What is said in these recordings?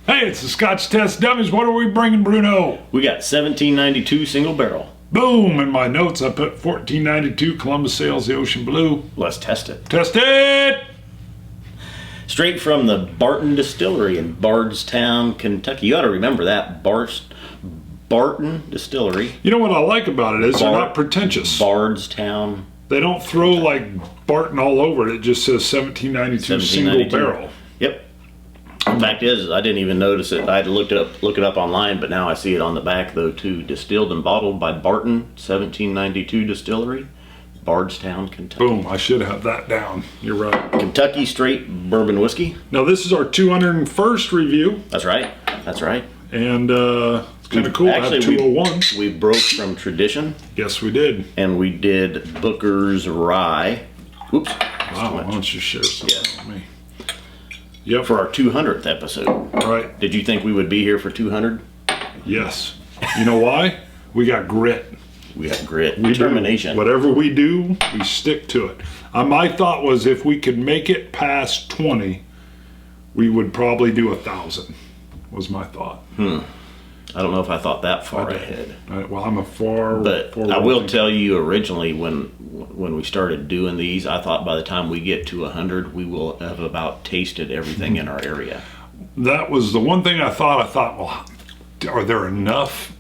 Hey, it's the Scotch Test Dummies. What are we bringing, Bruno? We got 1792 single barrel. Boom! In my notes, I put 1492 Columbus Sails the Ocean Blue. Let's test it. Test it! Straight from the Barton Distillery in Bardstown, Kentucky. You ought to remember that. Barton Distillery. You know what I like about it is they're not pretentious. Bardstown. They don't throw like Barton all over it. It just says 1792 single barrel. Yep. The fact is, I didn't even notice it. I had to look it up online, but now I see it on the back though too. Distilled and bottled by Barton, 1792 Distillery, Bardstown, Kentucky. Boom! I should have that down. You're right. Kentucky straight bourbon whiskey. Now this is our 201st review. That's right. That's right. And it's kind of cool. Actually, to have 201. We broke from tradition. Yes, we did. And we did Booker's Rye. Oops. Wow, why don't you share some with me? Yep. For our 200th episode. Right. Did you think we would be here for 200? Yes. You know why? We got grit. We got grit. Determination. Whatever we do, we stick to it. My thought was if we could make it past 20, we would probably do 1,000, was my thought. I don't know if I thought that far ahead. Well, I'm a far... But I will tell you, originally, when we started doing these, I thought by the time we get to 100, we will have about tasted everything in our area. That was the one thing I thought, well, are there enough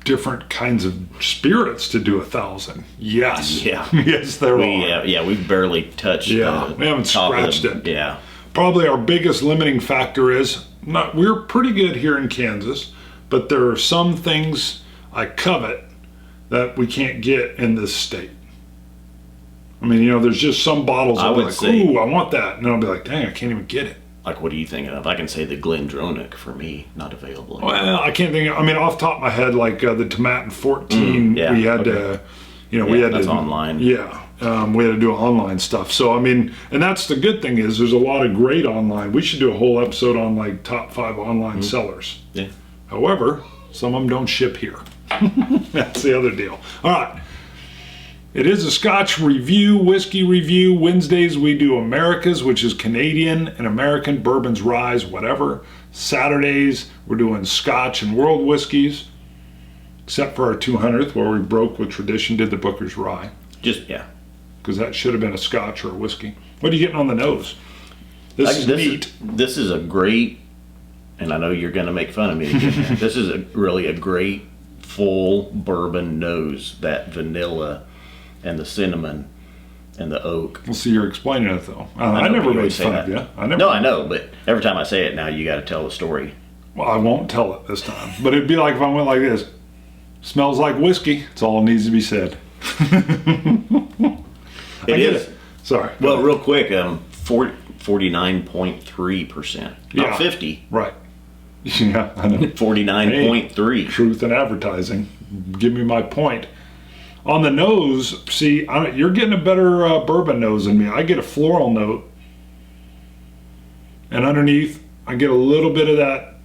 different kinds of spirits to do 1,000? Yes. Yeah. Yes, there are. Yeah, we've barely touched we haven't scratched it. Yeah. Probably our biggest limiting factor is, we're pretty good here in Kansas, but there are some things I covet that we can't get in this state. I mean, there's just some bottles I'll be like, ooh, I want that. And I'll be like, dang, I can't even get it. Like, what are you thinking of? I can say the Glendronach for me, not available. Well, I can't think off the top of my head, like the Tomatin 14, we had to, we had that's to. online. Yeah. We had to do online stuff. So, and that's the good thing is there's a lot of great online. We should do a whole episode on like top 5 online sellers. Yeah. However, some of them don't ship here. That's the other deal. All right. It is a Scotch review, whiskey review. Wednesdays we do Americas, which is Canadian and American, bourbons, ryes, whatever. Saturdays we're doing Scotch and world whiskeys, except for our 200th where we broke with tradition, did the Booker's Rye. Because that should have been a Scotch or a whiskey. What are you getting on the nose? This is neat. This is a great, and I know you're going to make fun of me again. This is really a great full bourbon nose. That vanilla and the cinnamon and the oak. Well, see, you're explaining it though. I never made fun of you. I know, but every time I say it now, you got to tell the story. Well, I won't tell it this time. But it'd be like if I went like this. Smells like whiskey. It's all that needs to be said. It is. Sorry. Well, real quick, 49.3%. Not 50. Right. Yeah, I know. 49.3. Truth in advertising. Give me my point. On the nose, see, you're getting a better bourbon nose than me. I get a floral note. And underneath, I get a little bit of that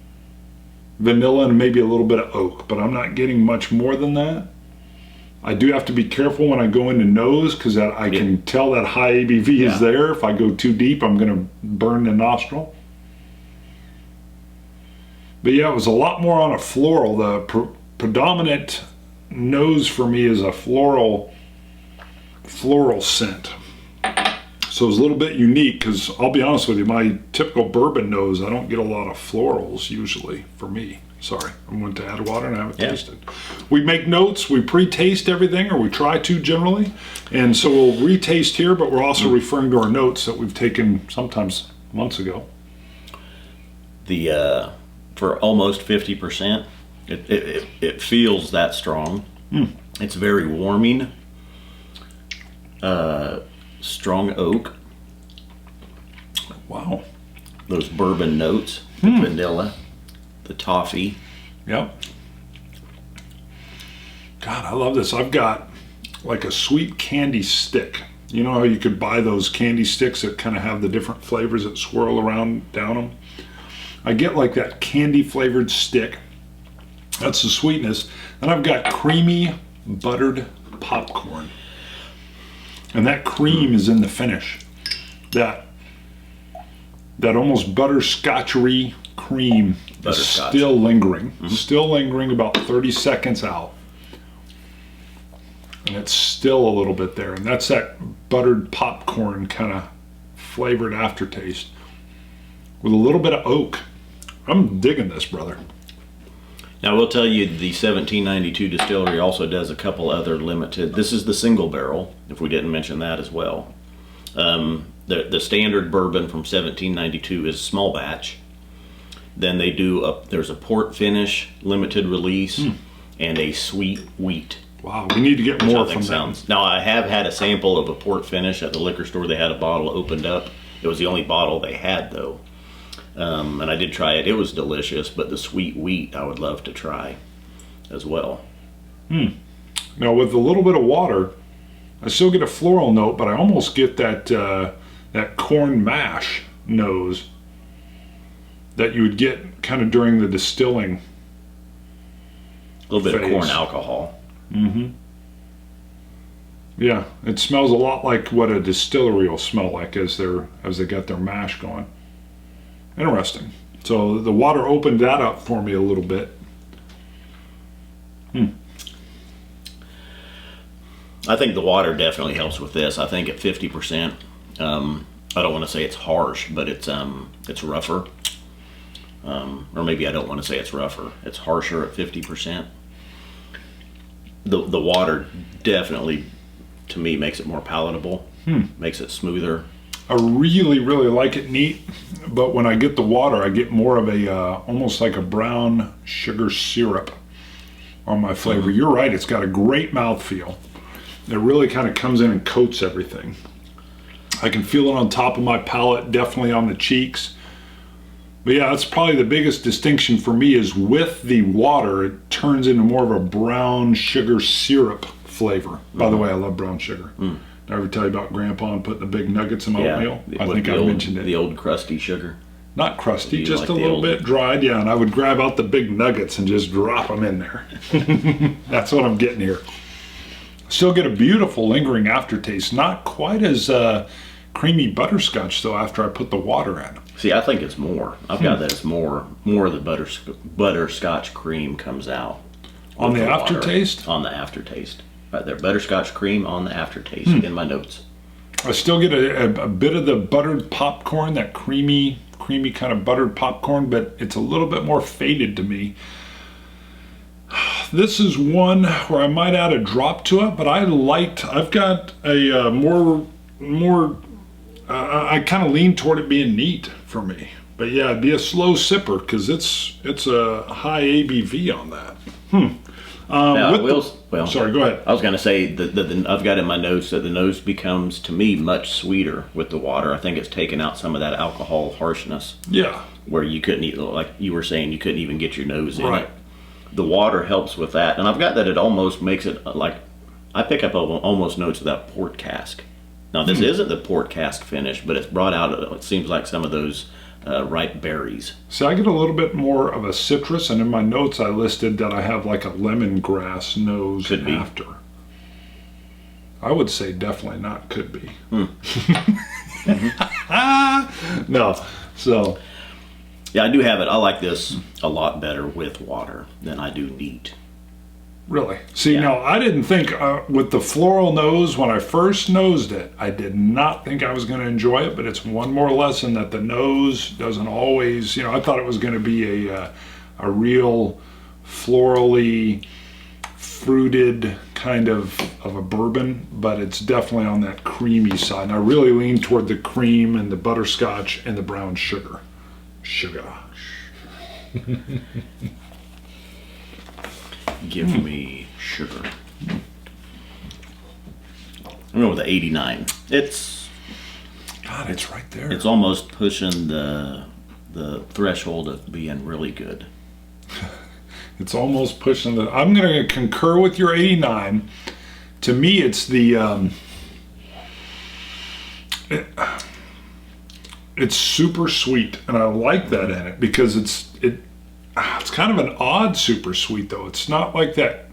vanilla and maybe a little bit of oak. But I'm not getting much more than that. I do have to be careful when I go into nose because I can tell that high ABV is there. If I go too deep, I'm going to burn the nostril. But yeah, it was a lot more on a floral. The predominant nose for me is a floral scent. So it was a little bit unique because I'll be honest with you, my typical bourbon nose, I don't get a lot of florals usually for me. Sorry, I'm going to add water and I haven't tasted. We make notes, we pre-taste everything, or we try to generally. And so we'll retaste here, but we're also referring to our notes that we've taken sometimes months ago. For almost 50%, it feels that strong. It's very warming. Strong oak. Wow. Those bourbon notes, the vanilla, the toffee. Yep. God, I love this. I've got like a sweet candy stick. You know how you could buy those candy sticks that kind of have the different flavors that swirl around down them? I get like that candy flavored stick. That's the sweetness. Then I've got creamy buttered popcorn. And that cream is in the finish. That that almost butterscotchery cream is still lingering. Still lingering about 30 seconds out. And it's still a little bit there. And that's that buttered popcorn kind of flavored aftertaste with a little bit of oak. I'm digging this, brother. Now, I will tell you, the 1792 distillery also does a couple other limited. This is the single barrel, if we didn't mention that as well. The standard bourbon from 1792 is small batch. Then they do there's a port finish limited release and a sweet wheat. Wow, we need to get more from them. Now, I have had a sample of a port finish at the liquor store. They had a bottle opened up. It was the only bottle they had, though. And I did try it. It was delicious, but the sweet wheat I would love to try as well. Now, with a little bit of water, I still get a floral note, but I almost get that that corn mash nose that you would get kind of during the distilling. A little bit of corn alcohol. Yeah, it smells a lot like what a distillery will smell like as they got their mash going. Interesting. So the water opened that up for me a little bit. I think the water definitely helps with this. I think at 50%, I don't want to say it's harsh, but it's rougher. Or maybe I don't want to say it's rougher. It's harsher at 50%. The water definitely, to me, makes it more palatable. Makes it smoother. I really, really like it neat, but when I get the water, I get more of a almost like a brown sugar syrup on my flavor. You're right, it's got a great mouthfeel. It really kind of comes in and coats everything. I can feel it on top of my palate, definitely on the cheeks. But yeah, that's probably the biggest distinction for me is with the water, it turns into more of a brown sugar syrup flavor. By the way, I love brown sugar. Did I ever tell you about Grandpa and putting the big nuggets in my oatmeal? I think I mentioned it. The old crusty sugar. Not crusty, just a little bit dried. Yeah, and I would grab out the big nuggets and just drop them in there. That's what I'm getting here. Still get a beautiful lingering aftertaste. Not quite as creamy butterscotch, though, after I put the water in. See, I think it's more. I've got that it's more of the butterscotch cream comes out. On the aftertaste? On the aftertaste. Right there, butterscotch cream on the aftertaste in my notes. I still get a bit of the buttered popcorn, that creamy kind of buttered popcorn, but it's a little bit more faded to me. This is one where I might add a drop to it, but I've got a I kind of lean toward it being neat for me. But yeah, it'd be a slow sipper because it's a high ABV on that. Sorry, go ahead. I was going to say that I've got in my notes that the nose becomes, to me, much sweeter with the water. I think it's taken out some of that alcohol harshness. Yeah. Where you couldn't, like you were saying, you couldn't even get your nose in it. The water helps with that. And I've got that it almost makes it like, I pick up almost notes of that port cask. Now, this isn't the port cask finish, but it's brought out, it seems like some of those ripe berries. So I get a little bit more of a citrus, and in my notes I listed that I have like a lemongrass nose could be. After. I would say definitely not could be. No, so. Yeah, I do have it. I like this a lot better with water than I do neat. Really? See, now I didn't think with the floral nose, when I first nosed it, I did not think I was going to enjoy it, but it's one more lesson that the nose doesn't always, I thought it was going to be a real florally fruited kind of a bourbon, but it's definitely on that creamy side. And I really lean toward the cream and the butterscotch and the brown sugar. Give me sugar. I'm going with the 89. It's right there. It's almost pushing the threshold of being really good. It's almost pushing I'm going to concur with your 89. To me, it's the it's super sweet, and I like that in it because it's kind of an odd super sweet though. It's not like that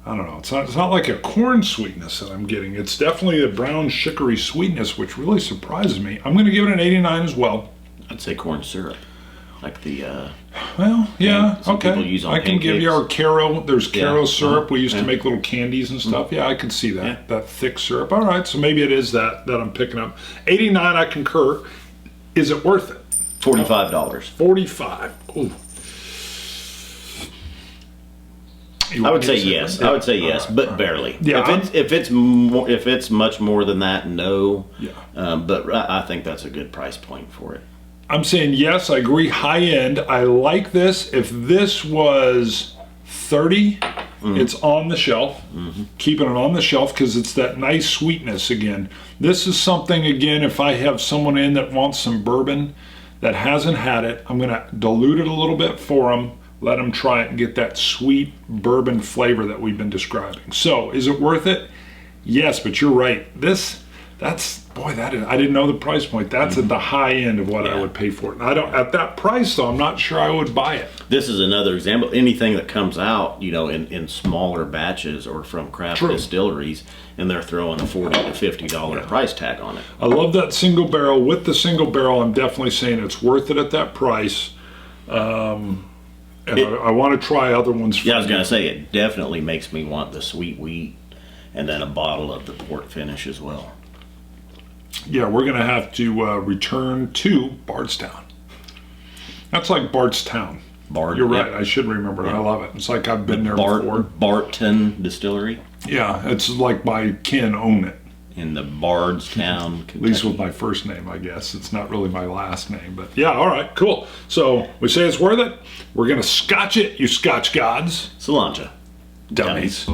I don't know. It's not like a corn sweetness that I'm getting. It's definitely a brown chicory sweetness, which really surprises me. I'm going to give it an 89 as well. I'd say corn syrup, like the. Well, yeah, some okay. people use on I can give you our Caro. There's Caro syrup. We used to yeah. make little candies and stuff. Yeah, I can see that. That thick syrup. All right, so maybe it is that I'm picking up. 89, I concur. Is it worth it? $45. 45. Ooh. I would say yes. I would say yes, but barely. Yeah, if it's much more than that, no. Yeah. But I think that's a good price point for it. I'm saying yes, I agree. High end. I like this. If this was 30, it's on the shelf. Keeping it on the shelf because it's that nice sweetness again. This is something, again, if I have someone in that wants some bourbon that hasn't had it, I'm going to dilute it a little bit for them, let them try it and get that sweet bourbon flavor that we've been describing. So, is it worth it? Yes, but you're right. I didn't know the price point. That's at the high end of what I would pay for it. And at that price though, I'm not sure I would buy it. This is another example. Anything that comes out, in smaller batches or from craft distilleries, and they're throwing a $40 to $50 price tag on it. I love that single barrel. With the single barrel, I'm definitely saying it's worth it at that price. And I want to try other ones. Yeah, I was going to say, it definitely makes me want the sweet wheat and then a bottle of the port finish as well. Yeah, we're going to have to return to Bardstown. That's like Bardstown. You're right. I should remember it. I love it. It's like I've been there before. Barton Distillery. Yeah, it's like my kin own it. In the Bardstown, Kentucky. At least with my first name, I guess. It's not really my last name. But yeah, all right, cool. So we say it's worth it. We're going to scotch it, you Scotch gods. Cilantro. Dummies.